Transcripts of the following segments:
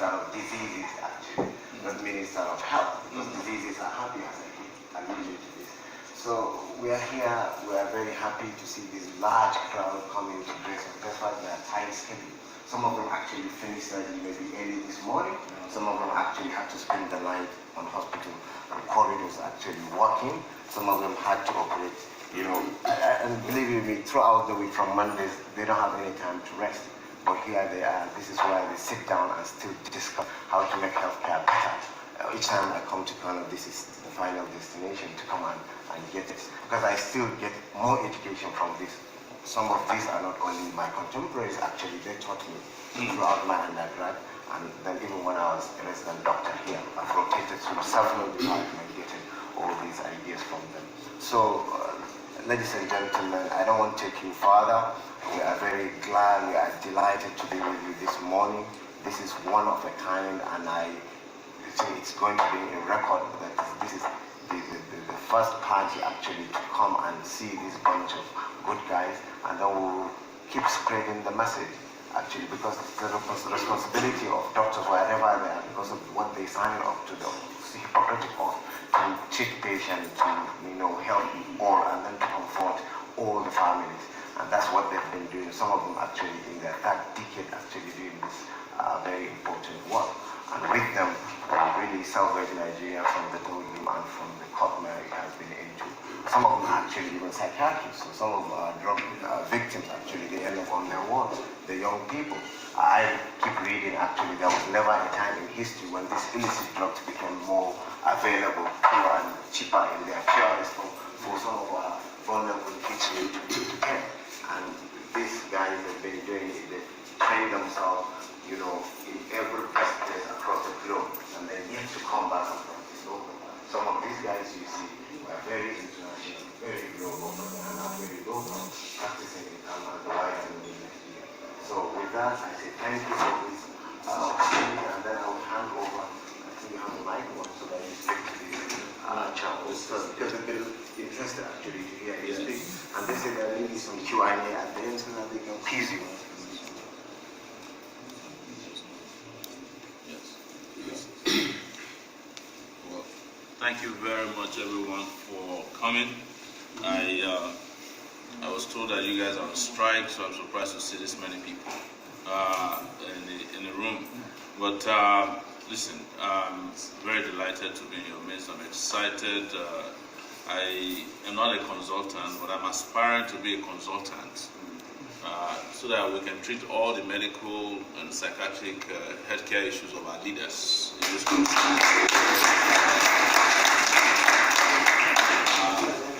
minister of diseases, actually, not minister of health, because diseases are happy, as I alluded to this. So we are here, we are very happy to see this large crowd coming to grace us, despite their tight schedule. Some of them actually finished study maybe early this morning. Some of them actually had to spend the night on hospital corridors actually walking. Some of them had to operate, you know, and believe me, throughout the week from Mondays, they don't have any time to rest. But here they are, this is where they sit down and still discuss how to make healthcare better. Each time I come to Kano, this is the final destination to come and get it. Because I still get more education from this. Some of these are not only my contemporaries, actually, they taught me throughout my undergrad. And then even when I was a resident doctor here, I've rotated through several departments getting all these ideas from them. So, ladies and gentlemen, I don't want to take you further. We are very glad, we are delighted to be with you this morning. This is one of a kind, and I think it's going to be a record that this is the first party actually to come and see this bunch of good guys, and then we'll keep spreading the message, actually, because it's the responsibility of doctors wherever they are, because of what they sign up to the Hippocratic oath, to treat patients, to help all, and then to comfort all the families. And that's what they've been doing. Some of them actually in their third decade actually doing this very important work. And with them, really celebrate Nigeria from the Togim and from the Kotmer it has been into. Some of them are actually even psychiatrists. So some of our drug victims actually, they end up on their wards, the young people. I keep reading actually, there was never a time in history when these illicit drugs became more available, pure and cheaper in their pureness for some of our vulnerable kids to get. And these guys have been doing it, they train themselves, in every best place across the globe, and they're yet to come back and practice local. Some of these guys you see were very international, very global, and are very local, practicing in Kano and the wider Nigeria. So with that, I say thank you for this opportunity, and then I will hand over, I think you have the mic one, so that you speak to the chapels, because they've been interested actually to hear you speak. And they say there may be some Q&A at the end so that they can quiz you. Well, thank you very much everyone for coming. I was told that you guys are on strike, so I'm surprised to see this many people in the room. But listen, I'm very delighted to be in your midst. I'm excited. I am not a consultant, but I'm aspiring to be a consultant so that we can treat all the medical and psychiatric healthcare issues of our leaders in this country.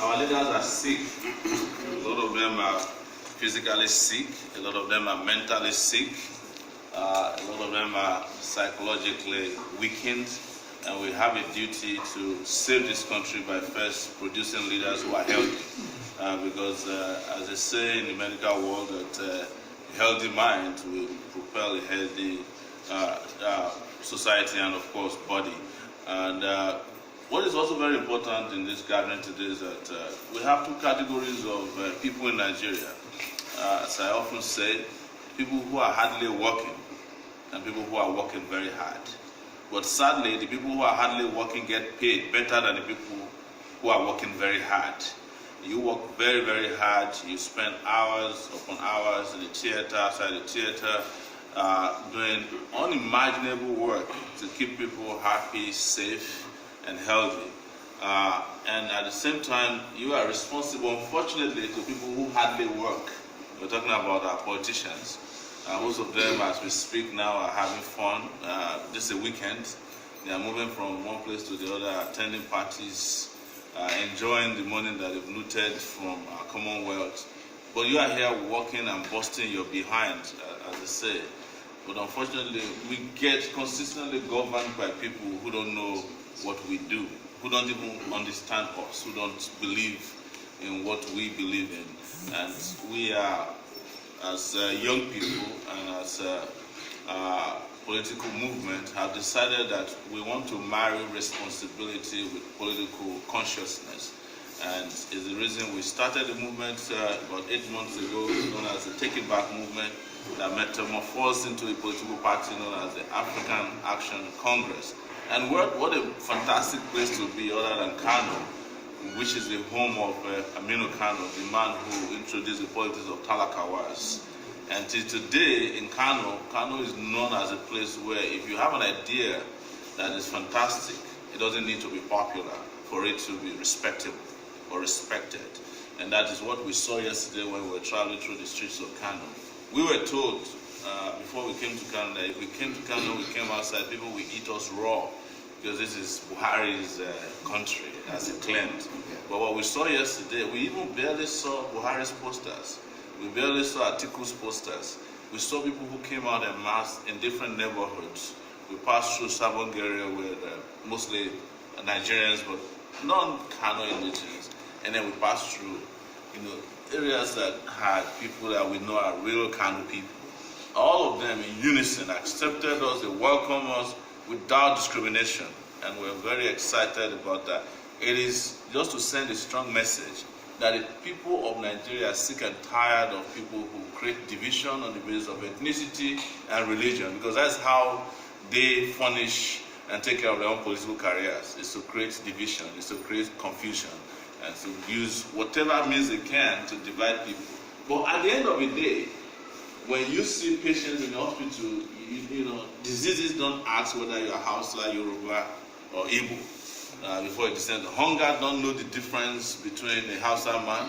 Our leaders are sick. A lot of them are physically sick. A lot of them are mentally sick. A lot of them are psychologically weakened. And we have a duty to save this country by first producing leaders who are healthy. Because as they say in the medical world, that a healthy mind will propel a healthy society and of course body. And what is also very important in this gathering today is that we have two categories of people in Nigeria. As I often say, people who are hardly working and people who are working very hard. But sadly, the people who are hardly working get paid better than the people who are working very hard. You work very, very hard. You spend hours upon hours in the theater, outside the theater, doing unimaginable work to keep people happy, safe, and healthy. And at the same time, you are responsible, unfortunately, to people who hardly work. We're talking about our politicians. Most of them, as we speak now, are having fun. This is a weekend. They are moving from one place to the other, attending parties, enjoying the money that they've looted from our Commonwealth. But you are here working and busting your behind, as they say. But unfortunately, we get consistently governed by people who don't know what we do, who don't even understand us, who don't believe in what we believe in. And we are, as young people and as a political movement, have decided that we want to marry responsibility with political consciousness. And is the reason we started the movement about 8 months ago, known as the Take It Back movement, that metamorphosed into a political party known as the African Action Congress. And what a fantastic place to be other than Kano, which is the home of Aminu Kano, the man who introduced the politics of Talakawas. And till today in Kano, Kano is known as a place where if you have an idea that is fantastic, it doesn't need to be popular for it to be respectable or respected. And that is what we saw yesterday when we were traveling through the streets of Kano. We were told before we came to Kano that if we came to Kano, we came outside, people will eat us raw because this is Buhari's country, as he claimed. But what we saw yesterday, we even barely saw Buhari's posters. We barely saw Atiku's posters. We saw people who came out en masse in different neighborhoods. We passed through Sabongeria with mostly Nigerians, but non-Kano indigenous. And then we passed through, areas that had people that we know are real Kano people. All of them in unison accepted us, they welcomed us without discrimination. And we're very excited about that. It is just to send a strong message that the people of Nigeria are sick and tired of people who create division on the basis of ethnicity and religion, because that's how they furnish and take care of their own political careers, is to create division, is to create confusion, and to use whatever means they can to divide people. But at the end of the day, when you see patients in the hospital, diseases don't ask whether you're Hausa, Yoruba, or Igbo. Before it descends, hunger don't know the difference between a Hausa man,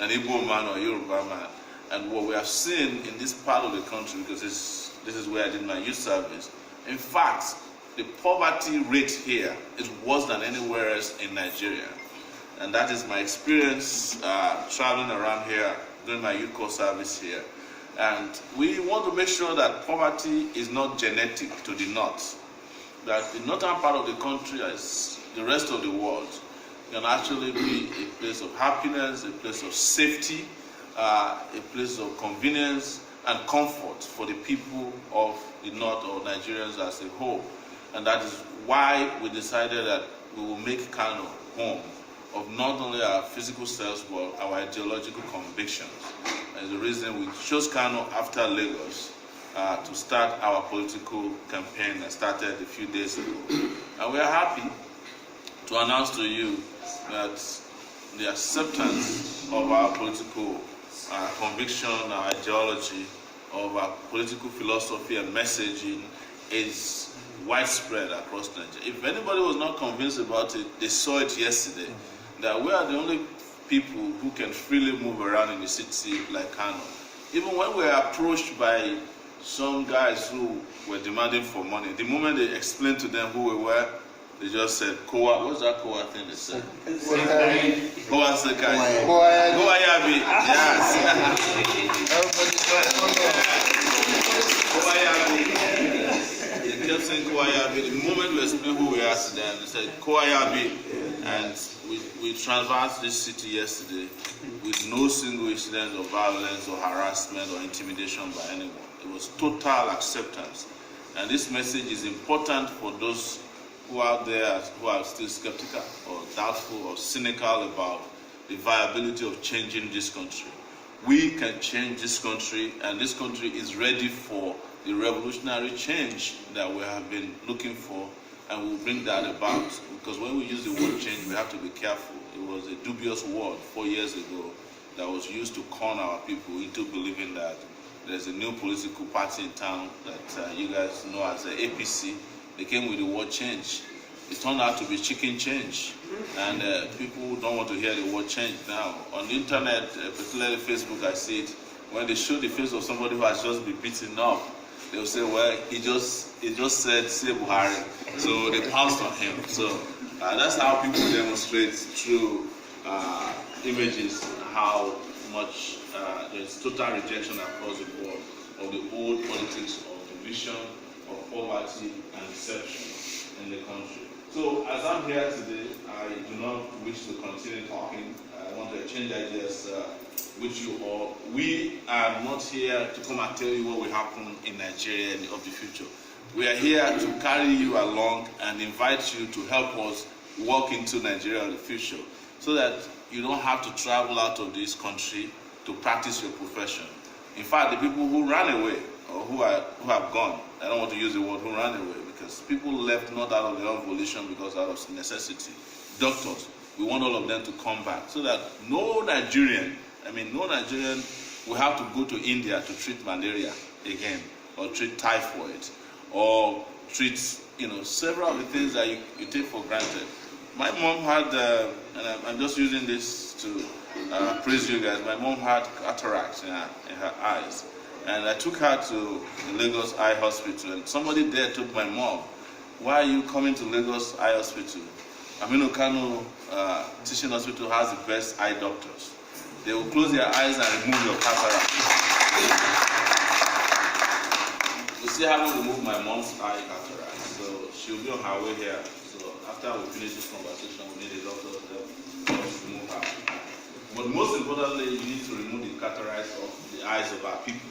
an Igbo man, or a Yoruba man. And what we have seen in this part of the country, because this is where I did my youth service, in fact, the poverty rate here is worse than anywhere else in Nigeria. And that is my experience traveling around here, doing my youth corps service here. And we want to make sure that poverty is not genetic to the north. That the northern part of the country, as the rest of the world, can actually be a place of happiness, a place of safety, a place of convenience and comfort for the people of the north or Nigerians as a whole. And that is why we decided that we will make Kano home of not only our physical selves but our ideological convictions. And the reason we chose Kano after Lagos to start our political campaign that started a few days ago. And we are happy to announce to you that the acceptance of our political conviction, our ideology, of our political philosophy and messaging is widespread across Nigeria. If anybody was not convinced about it, they saw it yesterday, that we are the only people who can freely move around in the city like Kano. Even when we were approached by some guys who were demanding for money, the moment they explained to them who we were, they just said, Kowa, what's that Kowa thing they said? Kowa Sekai. Kowa Yabi. Yes. Kowa Yabi. They kept saying Kowa Yabi. The moment we explained who we are to them, they said Kowa Yabi. And we traversed this city yesterday with no single incident of violence or harassment or intimidation by anyone. It was total acceptance. And this message is important for those who are out there who are still skeptical or doubtful or cynical about the viability of changing this country. We can change this country, and this country is ready for the revolutionary change that we have been looking for, and we'll bring that about. Because when we use the word change, we have to be careful. It was a dubious word 4 years ago that was used to con our people into believing that there's a new political party in town that you guys know as the APC. They came with the word change. It turned out to be chicken change. And people don't want to hear the word change now. On the internet, particularly Facebook, I see it. When they show the face of somebody who has just been beaten up, they'll say, well, he just said, say Buhari. So they pounced on him. So that's how people demonstrate through images how much there's total rejection across the board of the old politics of division, of poverty and deception in the country. So as I'm here today, I do not wish to continue talking. I want to exchange ideas with you all. We are not here to come and tell you what will happen in Nigeria of the future. We are here to carry you along and invite you to help us walk into Nigeria of the future so that you don't have to travel out of this country to practice your profession. In fact, the people who ran away or who have gone, I don't want to use the word who ran away, because people left not out of their own volition, because out of necessity. Doctors, we want all of them to come back, so that no Nigerian will have to go to India to treat malaria again, or treat typhoid, or treat several of the things that you take for granted. My mom had, and I'm just using this to praise you guys. My mom had cataracts in her eyes, and I took her to the Lagos Eye Hospital, and somebody there told my mom, "Why are you coming to Lagos Eye Hospital? Kano Teaching Hospital has the best eye doctors. They will close their eyes and remove your cataract." We still haven't removed my mom's eye cataract, so she'll be on her way here. So after we finish this conversation, we need a doctor to remove her. But most importantly, you need to remove the cataracts of the eyes of our people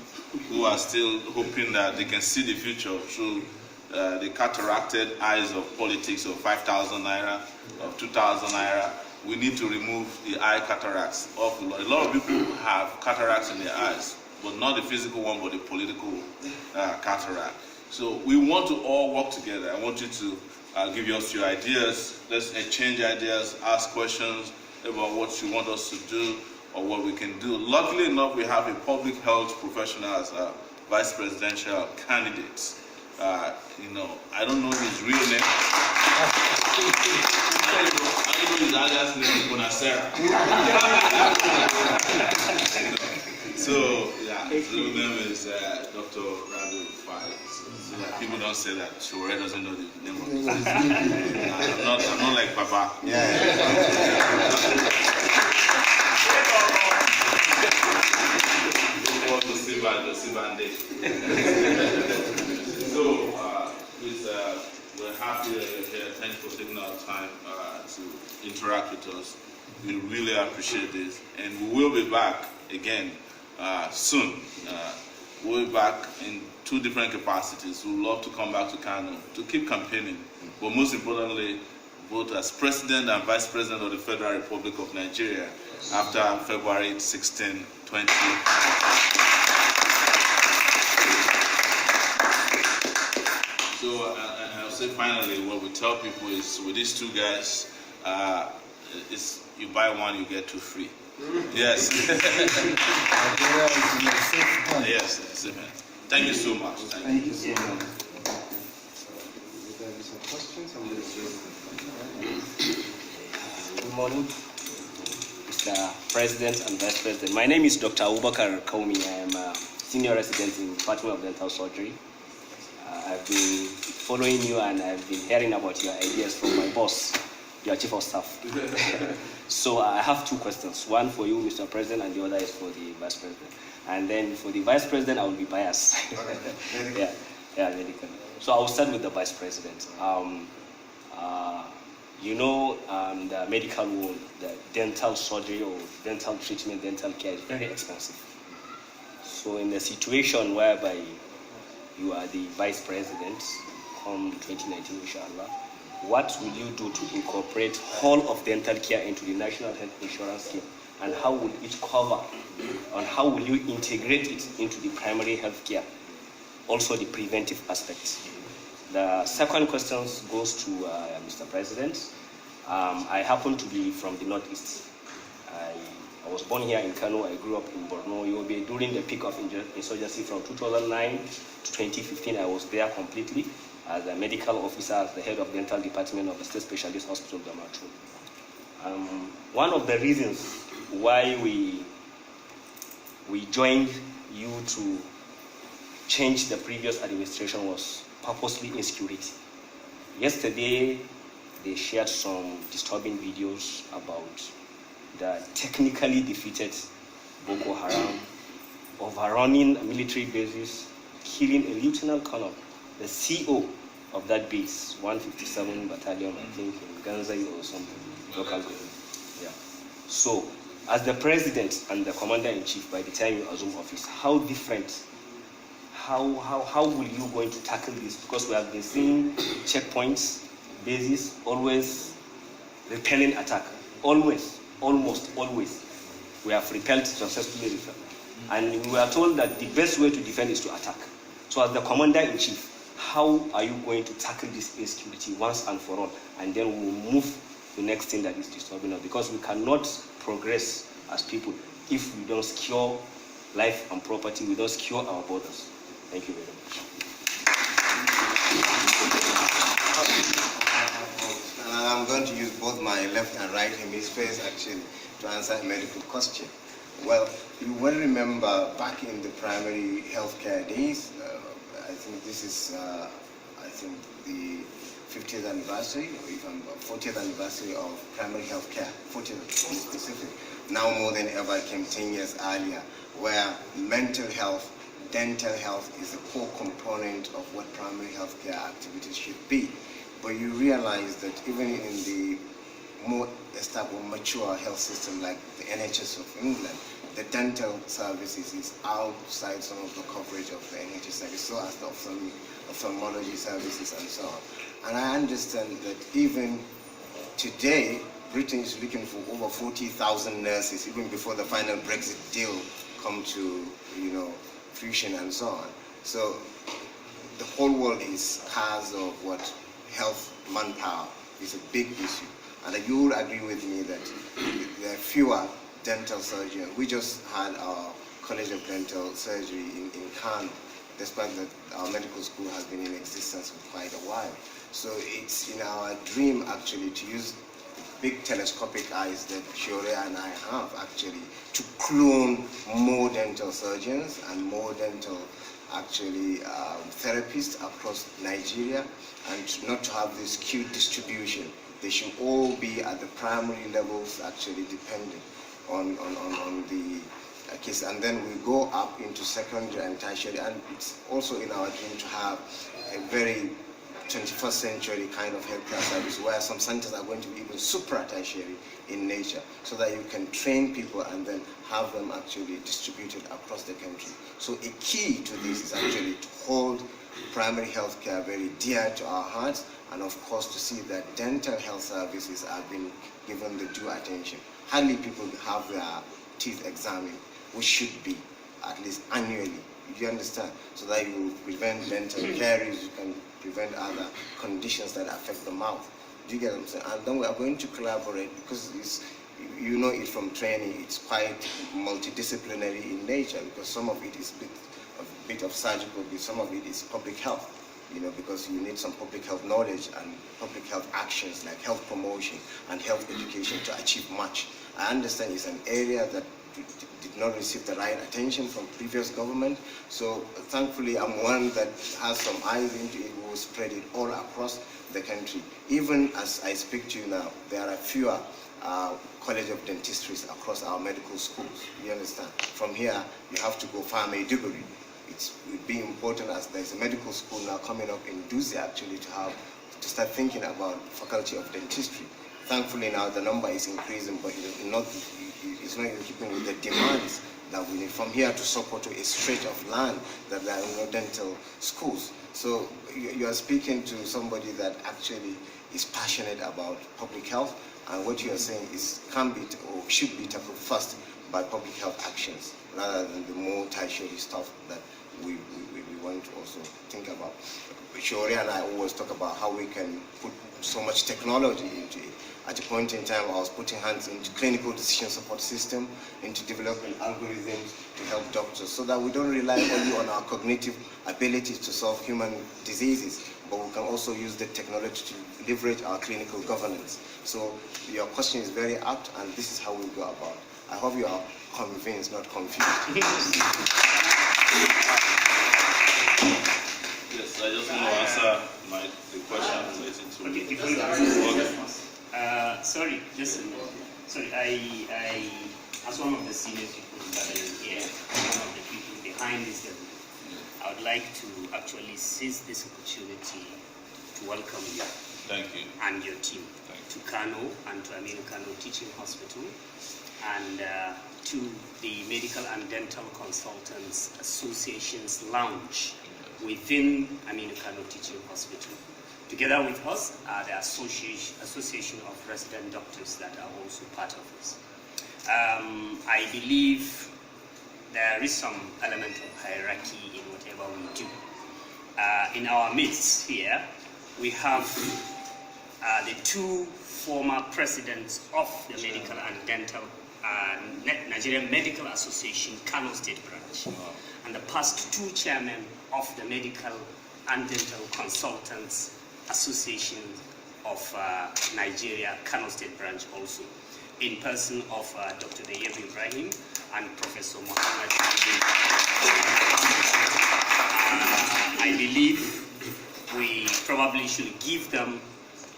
who are still hoping that they can see the future through the cataracted eyes of politics of 5,000 naira, of 2,000 naira. We need to remove the eye cataracts of a lot of people have cataracts in their eyes, but not the physical one, but the political cataract. So we want to all work together. I want you to give us your ideas. Let's exchange ideas, ask questions about what you want us to do or what we can do. Luckily enough, we have a public health professional as a vice presidential candidate. I don't know his real name. I don't know his alias name, Bonacera. So, yeah, his real name is Dr. Rabiu Rufai. So that people don't say that Sowore doesn't know the name of his I'm not like Papa. So, we're happy that you're here. Thanks for taking our time to interact with us. We really appreciate this. And we will be back again soon. We'll be back in 2 different capacities. We'd love to come back to Kano to keep campaigning. But most importantly, both as President and Vice President of the Federal Republic of Nigeria after February 16, 20. So I'll say finally, what we tell people is with these 2 guys, it's you buy one, you get 2 free. Yes. Yes. Thank you so much. Thank you so much. Some questions? Good morning, Mr. President and Vice President. My name is Dr. Abubakar Kaumi. I am a senior resident in the Department of Dental Surgery. I've been following you and I've been hearing about your ideas from my boss, your Chief of Staff. So I have 2 questions. One for you, Mr. President, and the other is for the Vice President. And then for the Vice President, I will be biased. Okay. Medical. So I will start with the Vice President. The medical world, the dental surgery or dental treatment, dental care is very expensive. So in the situation whereby you are the Vice President come 2019, inshallah, what will you do to incorporate whole of dental care into the National Health Insurance Scheme? And how will it cover, and how will you integrate it into the primary health care? Also the preventive aspects. The second question goes to Mr. President. I happen to be from the Northeast. I was born here in Kano. I grew up in Borno, Yobe. During the peak of insurgency from 2009 to 2015, I was there completely as a medical officer, as the head of dental department of the State Specialist Hospital, Damatru. One of the reasons why we joined you to change the previous administration was purposely insecurity. Yesterday, they shared some disturbing videos about the technically defeated Boko Haram, overrunning military bases, killing a lieutenant colonel, the CO of that base, 157 Battalion, I think, in Ganzai or something, local government. Yeah. So, as the president and the commander-in-chief, by the time you assume office, how different, how will you going to tackle this? Because we have been seeing checkpoints, bases, always repelling attack. Always, almost always. We have repelled, successfully repelled. And we are told that the best way to defend is to attack. So as the commander-in-chief, how are you going to tackle this insecurity once and for all? And then we'll move to the next thing that is disturbing us, because we cannot progress as people if we don't secure life and property, we don't secure our borders. Thank you very much. I'm going to use both my left and right hemispheres actually to answer a medical question. Well, you will remember back in the primary healthcare days, I think this is, I think the 50th anniversary, or even 40th anniversary of primary healthcare, 40th specific. Now more than ever, it came 10 years earlier, where mental health, dental health is a core component of what primary healthcare activities should be. But you realize that even in the more established, mature health system like the NHS of England, the dental services is outside some of the coverage of the NHS service, so as the ophthalmology services and so on. And I understand that even today, Britain is looking for over 40,000 nurses, even before the final Brexit deal come to, fruition and so on. So the whole world is scarce of what health manpower is a big issue. And you will agree with me that there are fewer dental surgeons. We just had our College of Dental Surgery in Kano, despite that our medical school has been in existence for quite a while. So it's in our dream actually to use big telescopic eyes that Sowore and I have actually to clone more dental surgeons and more dental actually therapists across Nigeria, and not to have this skewed distribution. They should all be at the primary levels actually depending on the case, and then we go up into secondary and tertiary, and it's also in our dream to have a very 21st century kind of healthcare service where some centers are going to be even supra-tertiary in nature, so that you can train people and then have them actually distributed across the country. So a key to this is actually to hold primary healthcare very dear to our hearts, and of course to see that dental health services are being given the due attention. Hardly people have their teeth examined, which should be at least annually. You understand? So that you will prevent dental caries, you can prevent other conditions that affect the mouth. Do you get what I'm saying? And then we are going to collaborate, because it's, you know it from training, it's quite multidisciplinary in nature, because some of it is a bit of surgical, some of it is public health, because you need some public health knowledge and public health actions like health promotion and health education to achieve much. I understand it's an area that did not receive the right attention from previous government, so thankfully I'm one that has some eyes into it. We will spread it all across the country. Even as I speak to you now, there are fewer College of Dentistries across our medical schools. You understand? From here, you have to go far Maiduguri. It would be important, as there's a medical school now coming up in Duzi actually to start thinking about faculty of dentistry. Thankfully now the number is increasing, but it's not in keeping with the demands that we need. From here to Sokoto, a stretch of land that there are dental schools. So you are speaking to somebody that actually is passionate about public health, and what you are saying can be or should be tackled first by public health actions, rather than the more tertiary stuff that we want to also think about. Sowore and I always talk about how we can put so much technology into it. At a point in time, I was putting hands into clinical decision support system, into developing algorithms to help doctors, so that we don't rely only on our cognitive abilities to solve human diseases, but we can also use the technology to leverage our clinical governance. So your question is very apt, and this is how we go about it. I hope you are convinced, not confused. Yes, I just want to answer the question relating to... Okay, before you answer, sorry, I, as one of the senior people that are here, one of the people behind this level, I would like to actually seize this opportunity to welcome you. Thank you. And your team to Kano and to Kano Teaching Hospital, and to the Medical and Dental Consultants Association's lounge within Kano Teaching Hospital. Together with us are the Association of Resident Doctors that are also part of this. I believe there is some element of hierarchy in whatever we do. In our midst here, we have the two former presidents of the Medical and Dental Nigerian Medical Association, Kano State Branch, and the past two chairmen of the Medical and Dental Consultants Association of Nigeria, Kano State Branch also, in person of Dr. Rabiu Ibrahim and Professor Muhammad. I believe we probably should give them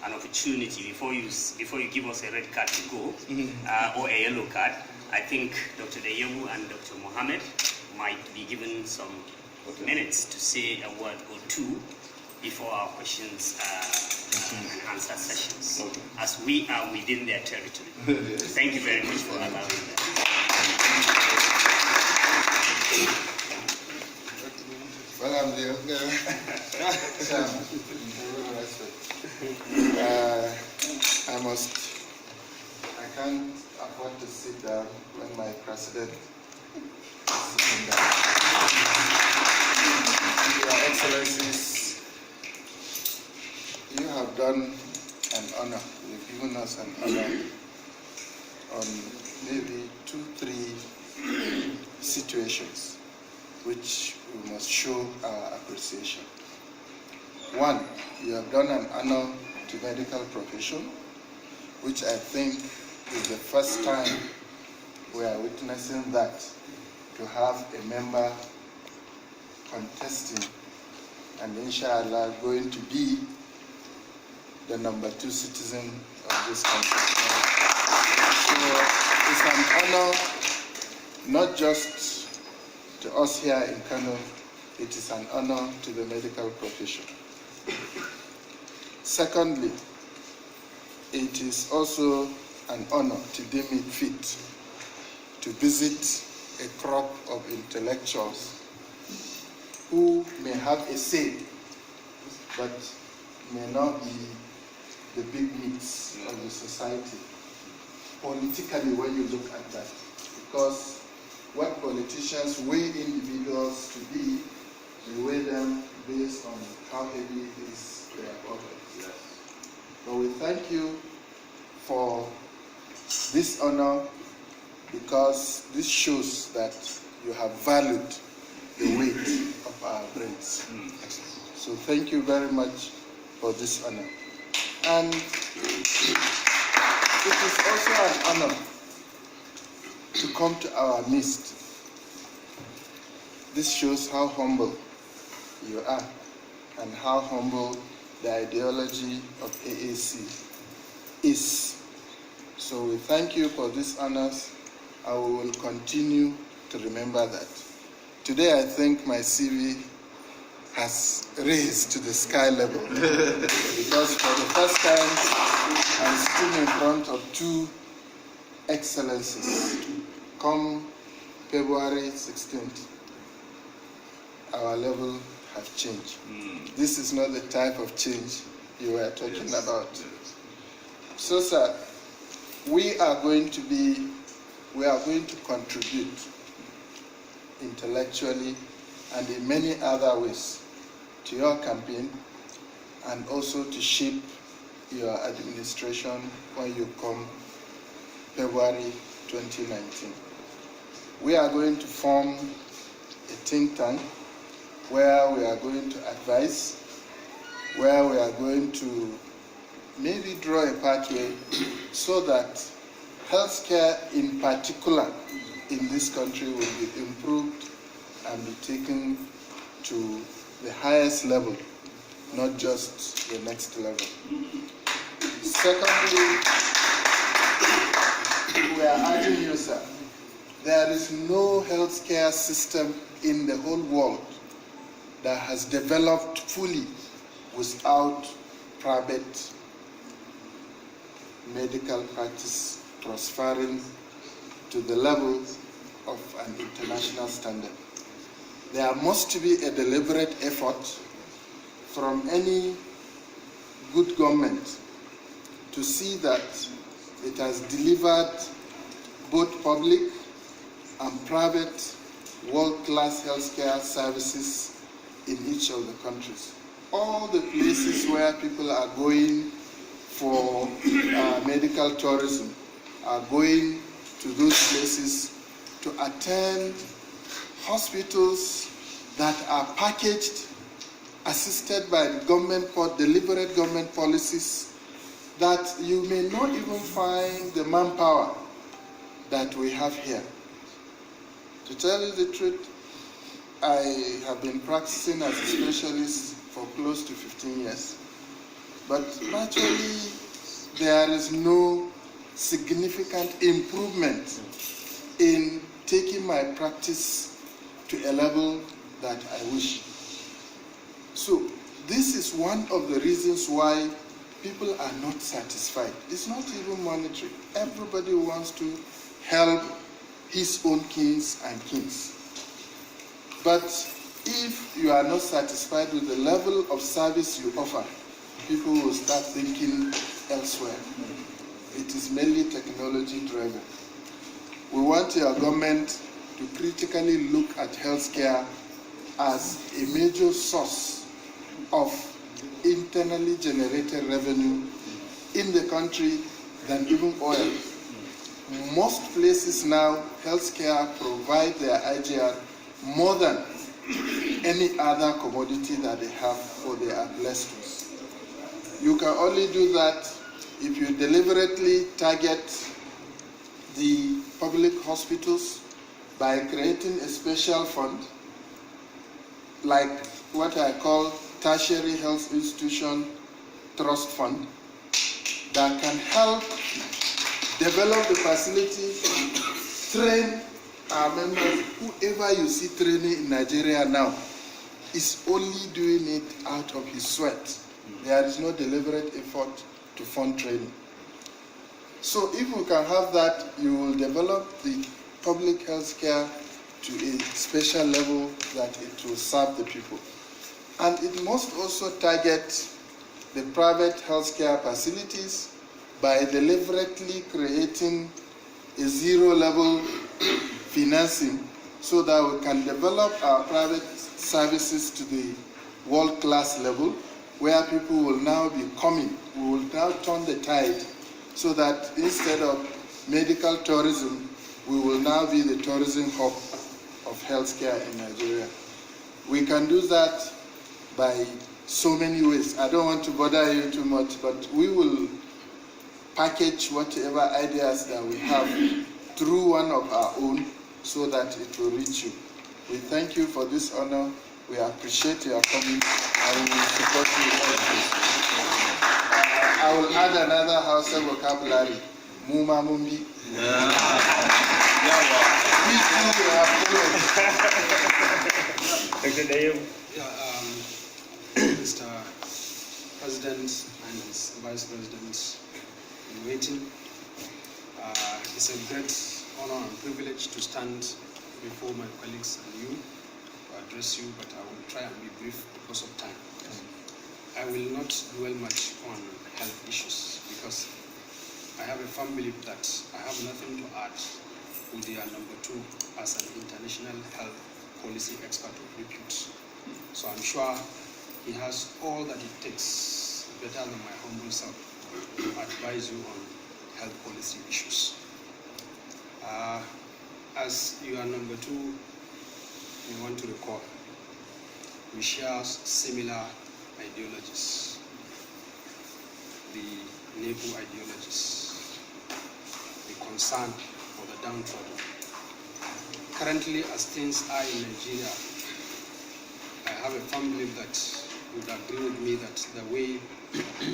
an opportunity before you give us a red card to go, or a yellow card. I think Dr. Rabiu and Dr. Muhammad might be given some minutes to say a word or two before our questions and answer sessions, as we are within their territory. Thank you very much for allowing that. Well, I'm the younger Sam. I can't afford to sit down when my president is sitting down. Your Excellencies, you have done an honor. You've given us an honor on maybe 2-3 situations which we must show our appreciation. One, you have done an honor to medical profession, which I think is the first time we are witnessing that, to have a member contesting and inshallah going to be the number 2 citizen of this country. So it's an honor not just to us here in Kano, it is an honor to the medical profession. Secondly, it is also an honor to deem it fit to visit a crop of intellectuals who may have a say, but may not be the big needs of the society politically when you look at that. Because what politicians weigh individuals to be, they weigh them based on how heavy is their burden. Yes. But we thank you for this honor, because this shows that you have valued the weight of our brains. So thank you very much for this honor. And it is also an honor to come to our midst. This shows how humble you are and how humble the ideology of AAC is. So we thank you for these honors, and we will continue to remember that. Today I think my CV has raised to the sky level, because for the first time I'm sitting in front of 2 excellencies. Come February 16th, our level have changed. This is not the type of change you were talking about. So sir, we are going to contribute intellectually and in many other ways to your campaign, and also to shape your administration when you come February 2019. We are going to form a think tank where we are going to advise, where we are going to maybe draw a pathway so that healthcare in particular in this country will be improved and be taken to the highest level, not just the next level. Secondly, we are urging you, sir, there is no healthcare system in the whole world that has developed fully without private medical practice transferring to the level of an international standard. There must be a deliberate effort from any good government to see that it has delivered both public and private world-class healthcare services in each of the countries. All the places where people are going for medical tourism are going to those places to attend hospitals that are packaged, assisted by deliberate government policies, that you may not even find the manpower that we have here. To tell you the truth, I have been practicing as a specialist for close to 15 years. But naturally, there is no significant improvement in taking my practice to a level that I wish. So this is one of the reasons why people are not satisfied. It's not even monetary. Everybody wants to help his own kings and kings. But if you are not satisfied with the level of service you offer, people will start thinking elsewhere. It is mainly technology driven. We want your government to critically look at healthcare as a major source of internally generated revenue in the country than even oil. Most places now, healthcare provide their IGR more than any other commodity that they have or they are blessed with. You can only do that if you deliberately target the public hospitals by creating a special fund, like what I call tertiary health institution trust fund, that can help develop the facility, train our members. Whoever you see training in Nigeria now is only doing it out of his sweat. There is no deliberate effort to fund training. So if we can have that, you will develop the public health care to a special level that it will serve the people. And it must also target the private healthcare facilities by deliberately creating a zero-level financing so that we can develop our private services to the world-class level, where people will now be coming. We will now turn the tide so that instead of medical tourism, we will now be the tourism hub of healthcare in Nigeria. We can do that by so many ways. I don't want to bother you too much, but we will package whatever ideas that we have through one of our own so that it will reach you. We thank you for this honor. We appreciate your coming and we will support you always. I will add another Hausa vocabulary. Muma Mumbi. Mr. President and his Vice President in waiting, it's a great honor and privilege to stand before my colleagues and you to address you, but I will try and be brief because of time. I will not dwell much on health issues because I have a firm belief that I have nothing to add with the number two as an international health policy expert of repute. So I'm sure he has all that it takes, better than my humble self, to advise you on health policy issues. As you are number two, we want to recall we share similar ideologies, the NEPU ideologies, the concern for the downtrodden. Currently, as things are in Nigeria, I have a firm belief that you would agree with me that the way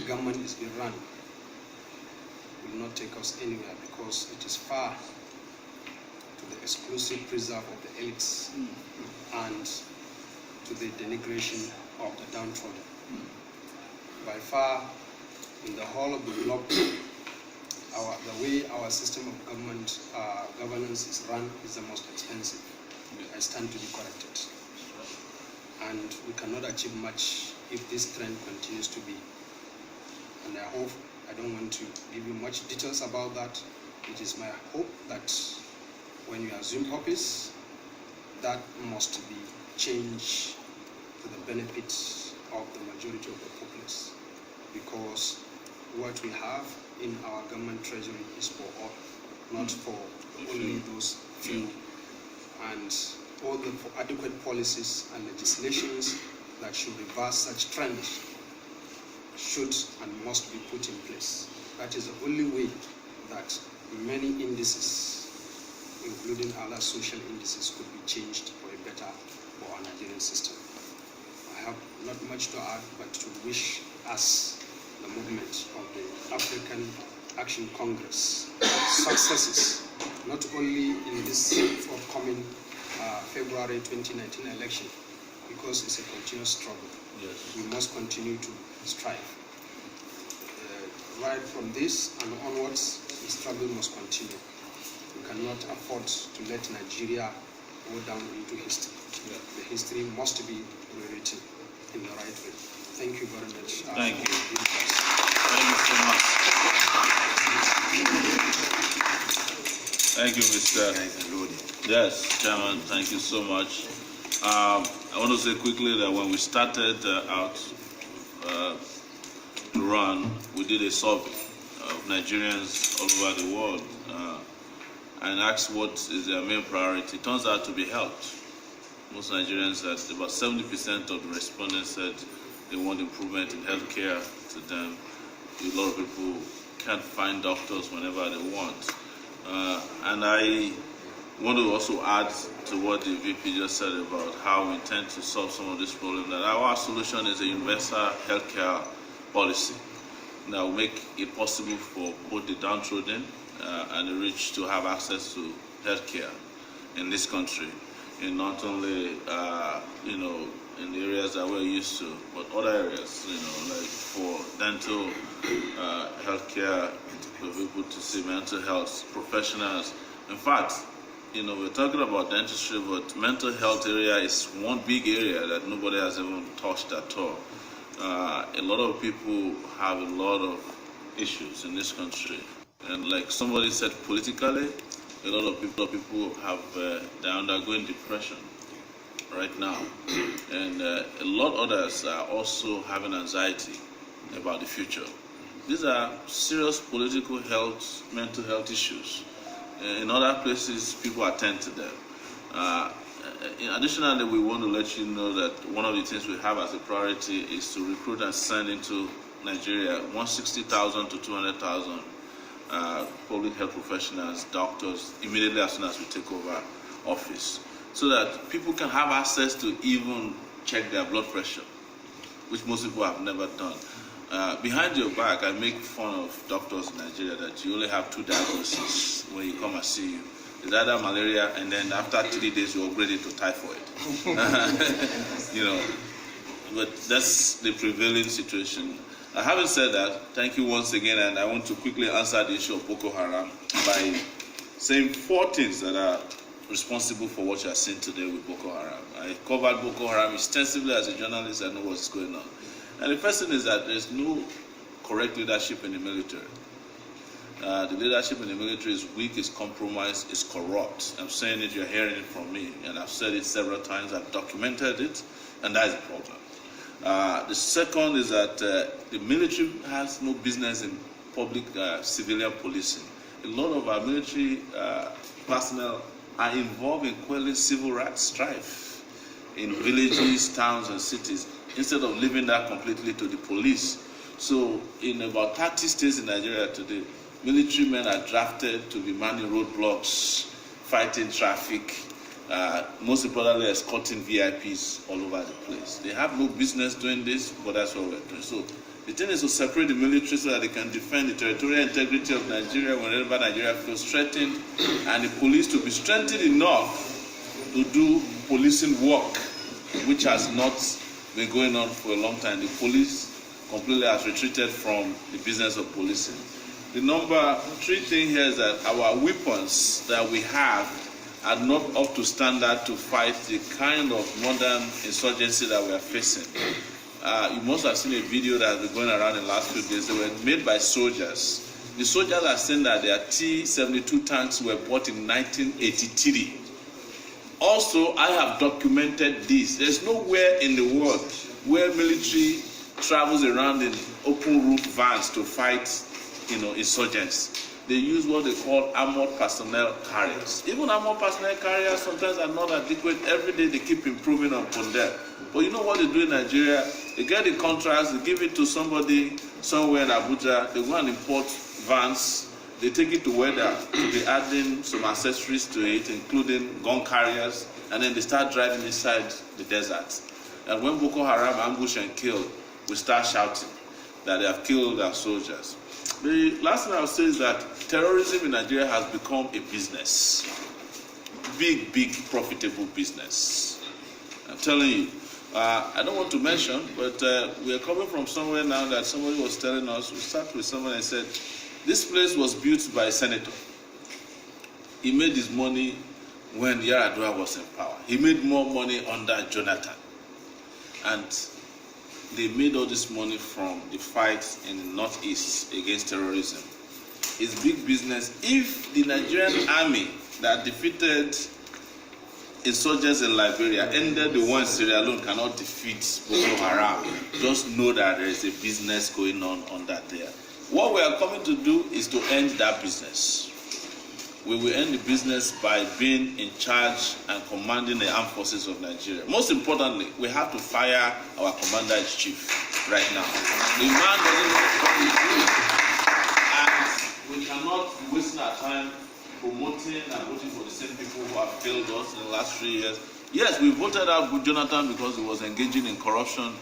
government is being run will not take us anywhere because it is far to the exclusive preserve of the elites and to the denigration of the downtrodden. By far, in the whole of the globe, the way our system of governance is run is the most expensive. I stand to be corrected. And we cannot achieve much if this trend continues to be. And I hope, I don't want to give you much details about that. It is my hope that when you assume office, that must be changed to the benefit of the majority of the populace, because what we have in our government treasury is for all, not for only those few. And all the adequate policies and legislations that should reverse such trends should and must be put in place. That is the only way that many indices, including other social indices, could be changed for a better, for our Nigerian system. I have not much to add, but to wish us, the movement of the African Action Congress, successes, not only in this forthcoming February 2019 election, because it's a continuous struggle. Yes. We must continue to strive. Right from this and onwards, the struggle must continue. We cannot afford to let Nigeria go down into history. Yeah. The history must be rewritten in the right way. Thank you very much. Thank you. Thank you so much. Thank you, Mr. Yes, Chairman, thank you so much. I want to say quickly that when we started out to run, we did a survey of Nigerians all over the world and asked what is their main priority. It turns out to be health. Most Nigerians, about 70% of the respondents said they want improvement in healthcare to them. A lot of people can't find doctors whenever they want. And I want to also add to what the VP just said about how we intend to solve some of this problem, that our solution is a universal healthcare policy that will make it possible for both the downtrodden and the rich to have access to healthcare in this country, in not only in the areas that we're used to, but other areas, like for dental healthcare, for people to see mental health professionals. In fact, we're talking about dentistry, but mental health area is one big area that nobody has even touched at all. A lot of people have a lot of issues in this country. And like somebody said, politically, a lot of people have, they're undergoing depression right now. And a lot of others are also having anxiety about the future. These are serious political health, mental health issues. In other places, people attend to them. Additionally, we want to let you know that one of the things we have as a priority is to recruit and send into Nigeria 160,000 to 200,000 public health professionals, doctors, immediately as soon as we take over office, so that people can have access to even check their blood pressure, which most people have never done. Behind your back, I make fun of doctors in Nigeria that you only have 2 diagnoses when you come and see you. It's either malaria, and then after 3 days you upgrade it to typhoid. But that's the prevailing situation. Having said that, thank you once again, and I want to quickly answer the issue of Boko Haram by saying 4 things that are responsible for what you are seeing today with Boko Haram. I covered Boko Haram extensively as a journalist. I know what's going on. And the first thing is that there's no correct leadership in the military. The leadership in the military is weak, is compromised, is corrupt. I'm saying it, you're hearing it from me, and I've said it several times, I've documented it, and that is the problem. The second is that the military has no business in public civilian policing. A lot of our military personnel are involved in quelling civil rights strife in villages, towns, and cities, instead of leaving that completely to the police. So in about 30 states in Nigeria today, military men are drafted to be manning roadblocks, fighting traffic, most importantly escorting VIPs all over the place. They have no business doing this, but that's what we're doing. So the thing is to separate the military so that they can defend the territorial integrity of Nigeria whenever Nigeria feels threatened, and the police to be strengthened enough to do policing work, which has not been going on for a long time. The police completely has retreated from the business of policing. The number 3 thing here is that our weapons that we have are not up to standard to fight the kind of modern insurgency that we are facing. You must have seen a video that has been going around in the last few days. They were made by soldiers. The soldiers are saying that their T-72 tanks were bought in 1983. Also, I have documented this. There's nowhere in the world where military travels around in open roof vans to fight, insurgents. They use what they call armored personnel carriers. Even armored personnel carriers sometimes are not adequate. Every day they keep improving upon them. But you know what they do in Nigeria? They get the contracts, they give it to somebody somewhere in Abuja, they go and import vans, they take it to whether to be adding some accessories to it, including gun carriers, and then they start driving inside the desert. And when Boko Haram ambush and kill, we start shouting that they have killed our soldiers. The last thing I'll say is that terrorism in Nigeria has become a business. Big, profitable business. I'm telling you. I don't want to mention, but we are coming from somewhere now that somebody was telling us. We sat with someone and said, this place was built by a senator. He made his money when Yar'Adua was in power. He made more money under Jonathan. And they made all this money from the fight in the northeast against terrorism. It's big business. If the Nigerian army that defeated insurgents in Liberia ended the one in Sierra Leone cannot defeat Boko Haram, just know that there is a business going on under there. What we are coming to do is to end that business. We will end the business by being in charge and commanding the armed forces of Nigeria. Most importantly, we have to fire our commander-in-chief right now. The man doesn't know what he's doing, and we cannot be wasting our time promoting and voting for the same people who have failed us in the last 3 years. Yes, we voted out with Jonathan because he was engaging in corruption,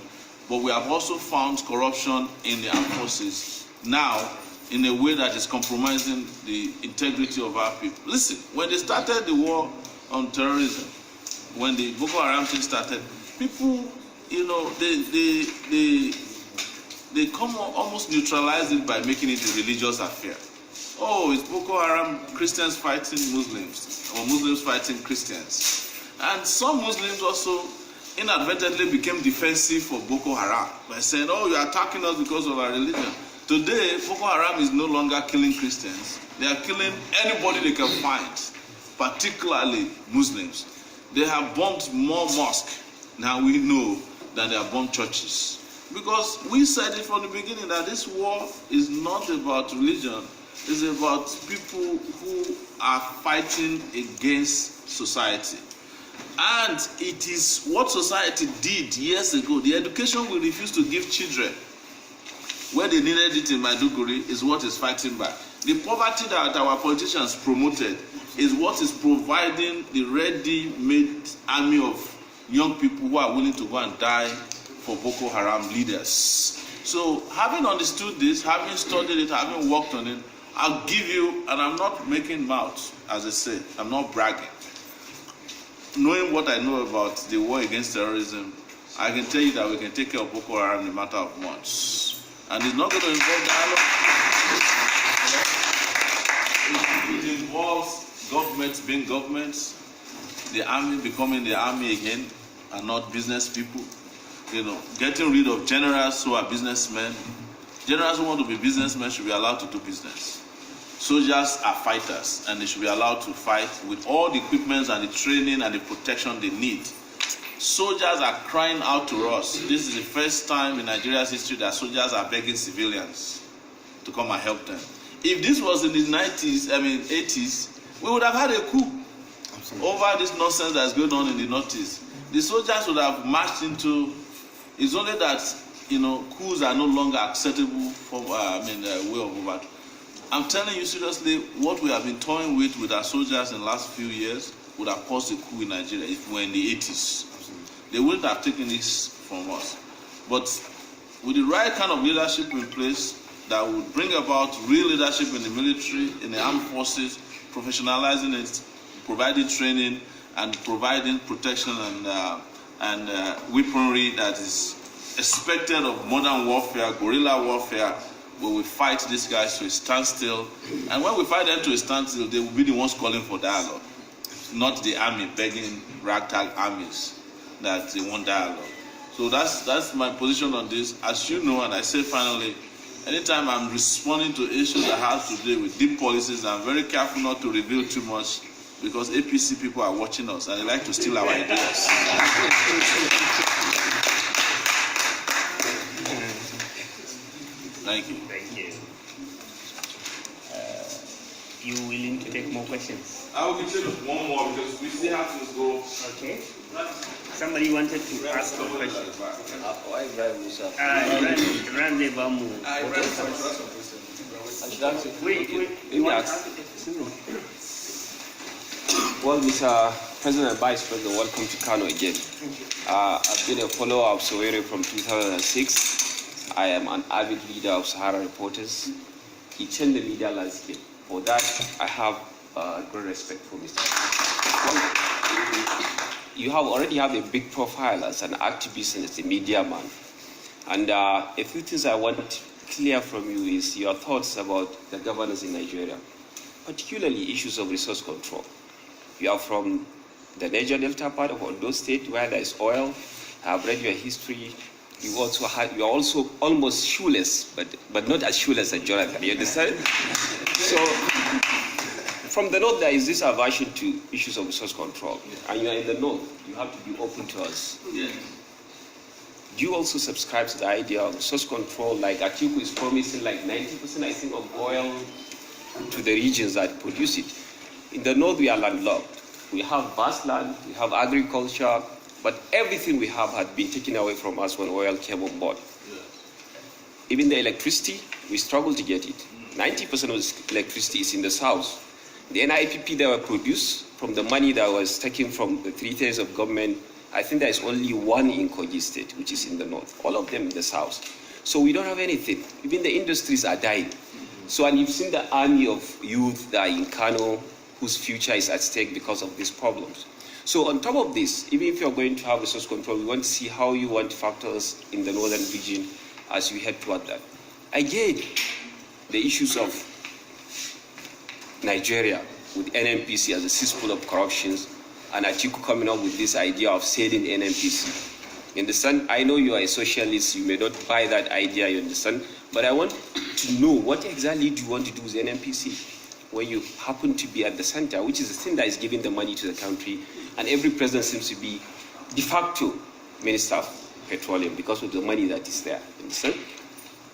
but we have also found corruption in the armed forces now in a way that is compromising the integrity of our people. Listen, when they started the war on terrorism, when the Boko Haram thing started, people, they come almost neutralize it by making it a religious affair. Oh, it's Boko Haram, Christians fighting Muslims, or Muslims fighting Christians. And some Muslims also inadvertently became defensive for Boko Haram by saying, oh, you're attacking us because of our religion. Today, Boko Haram is no longer killing Christians. They are killing anybody they can find, particularly Muslims. They have bombed more mosques, now we know, than they have bombed churches. Because we said it from the beginning that this war is not about religion. It's about people who are fighting against society. And it is what society did years ago. The education we refused to give children where they needed it in Maiduguri is what is fighting back. The poverty that our politicians promoted is what is providing the ready-made army of young people who are willing to go and die for Boko Haram leaders. So having understood this, having studied it, having worked on it, I'll give you, and I'm not making mouths, as I say, I'm not bragging. Knowing what I know about the war against terrorism, I can tell you that we can take care of Boko Haram in a matter of months. And it's not going to involve dialogue. It involves governments being governments, the army becoming the army again, and not business people. Getting rid of generals who are businessmen. Generals who want to be businessmen should be allowed to do business. Soldiers are fighters, and they should be allowed to fight with all the equipment and the training and the protection they need. Soldiers are crying out to us. This is the first time in Nigeria's history that soldiers are begging civilians to come and help them. If this was in the 80s, we would have had a coup. Absolutely. Over this nonsense that's going on in the Northeast. The soldiers would have marched into. It's only that coups are no longer acceptable for way of overthrow. I'm telling you seriously, what we have been toying with our soldiers in the last few years would have caused a coup in Nigeria if we were in the 80s. They wouldn't have taken this from us. But with the right kind of leadership in place that would bring about real leadership in the military, in the armed forces, professionalizing it, providing training, and providing protection and weaponry that is expected of modern warfare, guerrilla warfare, where we fight these guys to a standstill. And when we fight them to a standstill, they will be the ones calling for dialogue, not the army begging ragtag armies that they want dialogue. So that's my position on this. As you know, and I say finally, anytime I'm responding to issues that have to do with deep policies, I'm very careful not to reveal too much because APC people are watching us and they like to steal our ideas. Thank you. Thank you. You willing to take more questions? I will take one more because we still have to go. Okay. Somebody wanted to ask a question. Ramde Bamu. Wait. Well, Mr. President and Vice President, welcome to Kano again. I've been a follower of Sowore from 2006. I am an avid reader of Sahara Reporters. He changed the media landscape. For that, I have great respect for Mr. You already have a big profile as an activist and as a media man. And a few things I want clear from you is your thoughts about the governance in Nigeria, particularly issues of resource control. You are from the Niger Delta part of Ondo State where there is oil. I've read your history. You are also almost shoeless, but not as shoeless as Jonathan. You understand? So, from the north, there is this aversion to issues of resource control, and you are in the north. You have to be open to us. Yeah. Do you also subscribe to the idea of resource control? Like Atiku is promising, like 90%, I think, of oil to the regions that produce it. In the north, we are landlocked. We have vast land, we have agriculture, but everything we have had been taken away from us when oil came on board. Yes. Even the electricity, we struggle to get it. 90% of electricity is in the south. The NIPP that were produced from the money that was taken from the 3 tiers of government, I think there is only one in Kogi State, which is in the north. All of them in the south. So we don't have anything. Even the industries are dying. So, and you've seen the army of youth that are in Kano, whose future is at stake because of these problems. So on top of this, even if you're going to have resource control, we want to see how you want to factor us in the northern region as we head toward that. Again, the issues of Nigeria with NNPC as a cesspool of corruptions, and Atiku coming up with this idea of selling NNPC. You understand? I know you are a socialist, you may not buy that idea, you understand? But I want to know, what exactly do you want to do with NNPC when you happen to be at the center, which is the thing that is giving the money to the country, and every president seems to be de facto Minister of Petroleum because of the money that is there. You understand?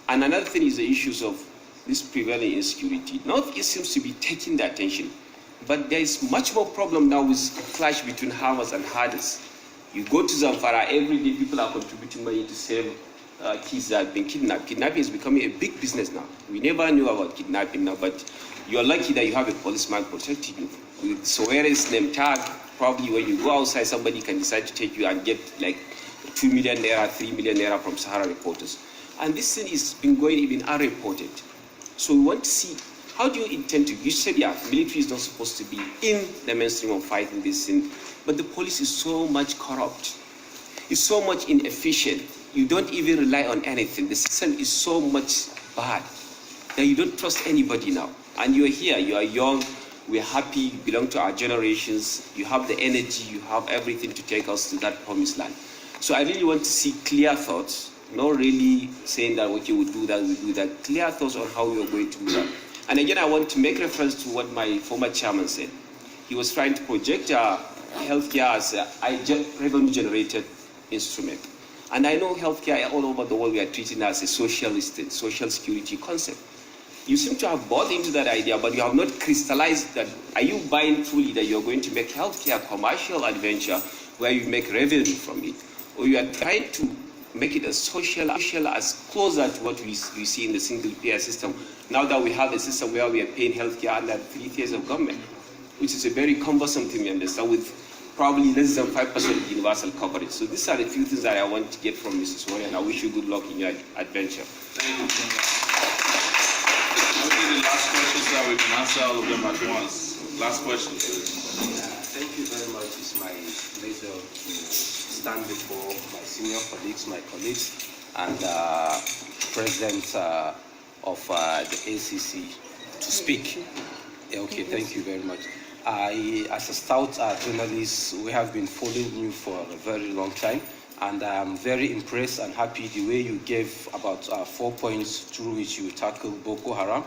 And another thing is the issues of this prevailing insecurity. Northeast seems to be taking the attention, but there is much more problem now with clash between Hamas and Hades. You go to Zamfara, every day people are contributing money to save kids that have been kidnapped. Kidnapping is becoming a big business now. We never knew about kidnapping now, but you're lucky that you have a policeman protecting you. With Sowere's name tag, probably when you go outside, somebody can decide to take you and get like 2 million naira, 3 million naira from Sahara Reporters. And this thing is been going even unreported. So we want to see, how do you intend to, you said, yeah, military is not supposed to be in the mainstream of fighting this thing, but the police is so much corrupt. It's so much inefficient. You don't even rely on anything. The system is so much bad that you don't trust anybody now. And you're here, you are young, we're happy, you belong to our generations, you have the energy, you have everything to take us to that promised land. So I really want to see clear thoughts, not really saying that, okay, we'll do that, we'll do that. Clear thoughts on how we are going to do that. And again, I want to make reference to what my former chairman said. He was trying to project healthcare as a revenue-generated instrument. And I know healthcare all over the world we are treating as a social security concept. You seem to have bought into that idea, but you have not crystallized that. Are you buying truly that you're going to make healthcare a commercial adventure where you make revenue from it? Or you are trying to make it as social as closer to what we see in the single-payer system, now that we have a system where we are paying healthcare under 3 tiers of government, which is a very cumbersome thing, you understand, with probably less than 5% universal coverage. So these are the few things that I want to get from Mrs. Sowore, and I wish you good luck in your adventure. Thank you so much. The last question so that we can answer all of them at once. Last question, please. Thank you very much. It's my pleasure to stand before my senior colleagues, my colleagues, and president of the ACC to speak. Okay, thank you very much. As a stout journalist, we have been following you for a very long time, and I'm very impressed and happy the way you gave about 4 points through which you tackled Boko Haram.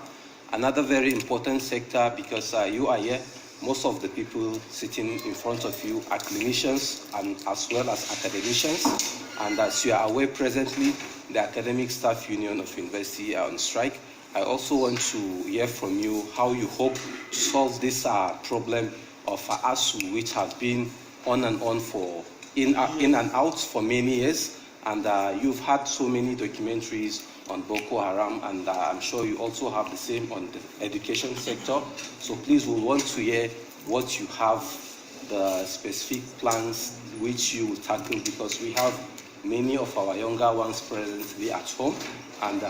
Another very important sector, because you are here, most of the people sitting in front of you are clinicians and as well as academicians. And as you are aware presently, the Academic Staff Union of University are on strike. I also want to hear from you how you hope to solve this problem of ASU, which has been on and on for in and out for many years. And you've had so many documentaries on Boko Haram, and I'm sure you also have the same on the education sector. So please, we want to hear what you have, the specific plans which you will tackle, because we have many of our younger ones presently at home. And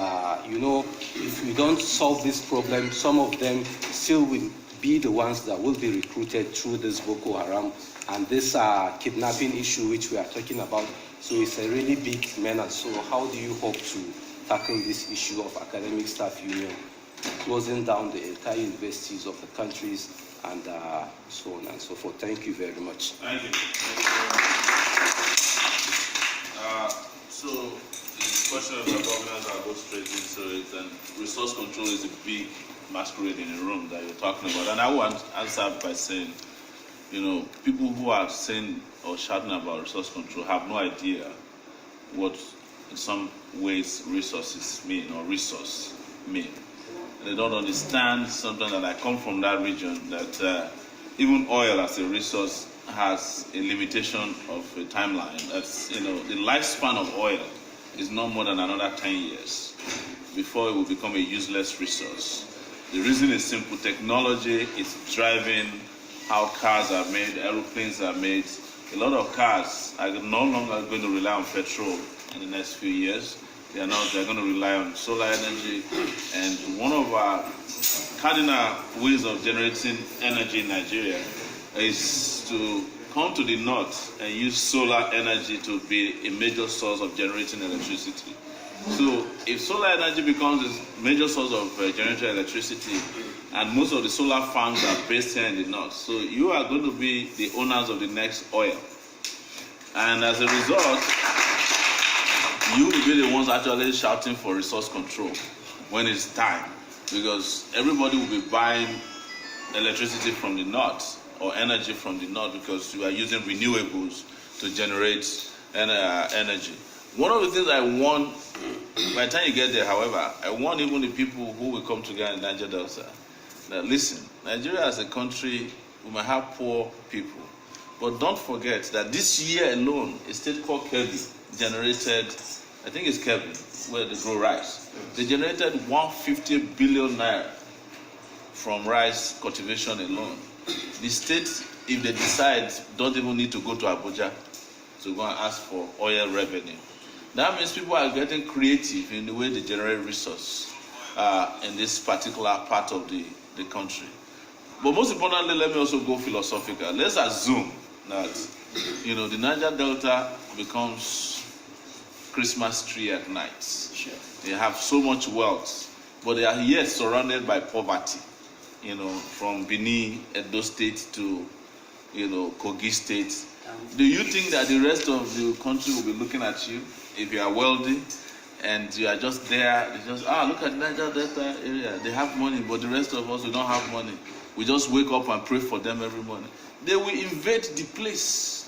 you know, if we don't solve this problem, some of them still will be the ones that will be recruited through this Boko Haram and this kidnapping issue which we are talking about. So it's a really big menace. So how do you hope to tackle this issue of Academic Staff Union, closing down the entire universities of the countries, and so on and so forth? Thank you very much. Thank you. So the question of the governance, I'll go straight into it. And resource control is a big masquerade in the room that you're talking about. And I want to answer by saying, you know, people who are saying or shouting about resource control have no idea what, in some ways, resources mean or resource mean. They don't understand something that I come from that region, that even oil as a resource has a limitation of a timeline. That's, you know, the lifespan of oil is no more than another 10 years before it will become a useless resource. The reason is simple. Technology is driving how cars are made, aeroplanes are made. A lot of cars are no longer going to rely on petrol in the next few years. They're going to rely on solar energy. And one of our cardinal ways of generating energy in Nigeria is to come to the north and use solar energy to be a major source of generating electricity. So if solar energy becomes a major source of generating electricity, and most of the solar farms are based here in the north, so you are going to be the owners of the next oil. And as a result, you will be the ones actually shouting for resource control when it's time, because everybody will be buying electricity from the north or energy from the north because you are using renewables to generate energy. One of the things I want, by the time you get there, however, I want even the people who will come together in Niger Delta that, listen, Nigeria as a country, we might have poor people, but don't forget that this year alone, a state called Kebbi generated, I think it's Kebbi, where they grow rice. They generated 150 billion naira from rice cultivation alone. The state, if they decide, don't even need to go to Abuja to go and ask for oil revenue. That means people are getting creative in the way they generate resource in this particular part of the country. But most importantly, let me also go philosophical. Let's assume that, you know, the Niger Delta becomes Christmas tree at night. Sure. They have so much wealth, but they are yet surrounded by poverty. You know, from Benin, Edo State to, you know, Kogi State. Do you think that the rest of the country will be looking at you if you are wealthy and you are just there? They just, look at Niger Delta area. They have money, but the rest of us, we don't have money. We just wake up and pray for them every morning. They will invade the place.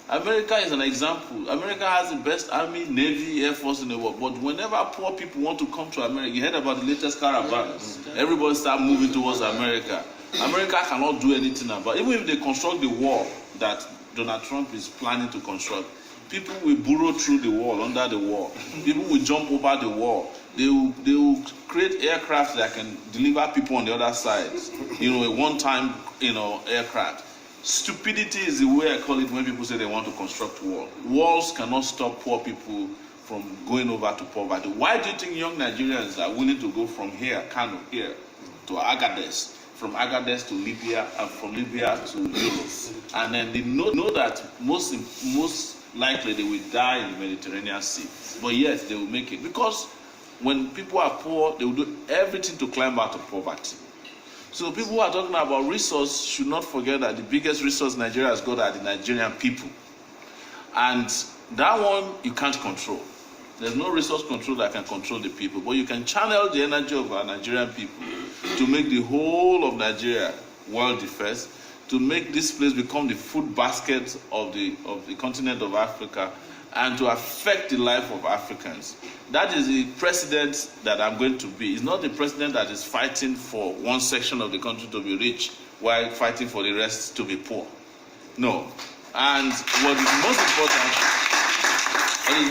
America is an example. America has the best army, navy, air force in the world. But whenever poor people want to come to America, you heard about the latest caravans. Everybody start moving towards America. America cannot do anything about it. Even if they construct the wall that Donald Trump is planning to construct, people will burrow through the wall, under the wall. People will jump over the wall. They will create aircraft that can deliver people on the other side. You know, a one-time, you know, aircraft. Stupidity is the way I call it when people say they want to construct walls. Walls cannot stop poor people from going over to poverty. Why do you think young Nigerians are willing to go from here, Kano, here, to Agadez, from Agadez to Libya, and from Libya to Europe? And then they know that most likely they will die in the Mediterranean Sea, but yet they will make it. Because when people are poor, they will do everything to climb out of poverty. So people who are talking about resource should not forget that the biggest resource Nigeria has got are the Nigerian people. And that one you can't control. There's no resource control that can control the people, but you can channel the energy of our Nigerian people to make the whole of Nigeria world affairs, to make this place become the food basket of the continent of Africa, and to affect the life of Africans. That is the president that I'm going to be. It's not the president that is fighting for one section of the country to be rich while fighting for the rest to be poor. No. And what is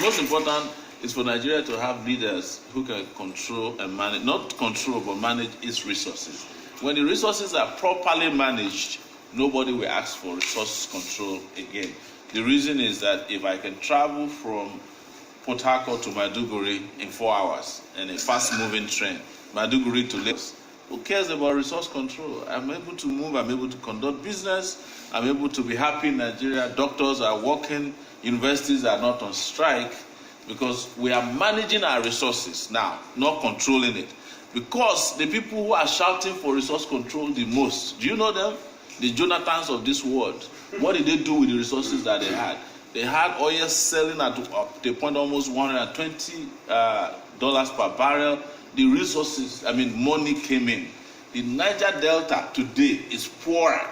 most important is for Nigeria to have leaders who can control and manage, not control, but manage its resources. When the resources are properly managed, nobody will ask for resource control again. The reason is that if I can travel from Port Harcourt to Maiduguri in 4 hours in a fast-moving train, Maiduguri to Lagos, who cares about resource control? I'm able to move, I'm able to conduct business, I'm able to be happy in Nigeria. Doctors are working, universities are not on strike, because we are managing our resources now, not controlling it. Because the people who are shouting for resource control the most, do you know them? The Jonathans of this world. What did they do with the resources that they had? They had oil selling at the point almost $120 per barrel. The resources, money came in. The Niger Delta today is poorer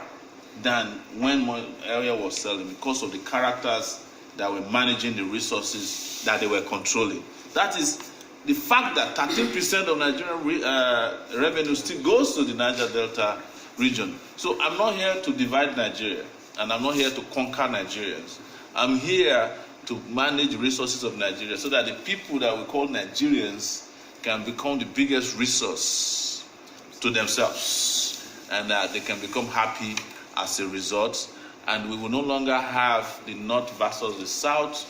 than when oil was selling because of the characters that were managing the resources that they were controlling. That is the fact that 13% of Nigerian revenue still goes to the Niger Delta region. So I'm not here to divide Nigeria, and I'm not here to conquer Nigerians. I'm here to manage the resources of Nigeria so that the people that we call Nigerians can become the biggest resource to themselves, and that they can become happy as a result. And we will no longer have the North versus the South.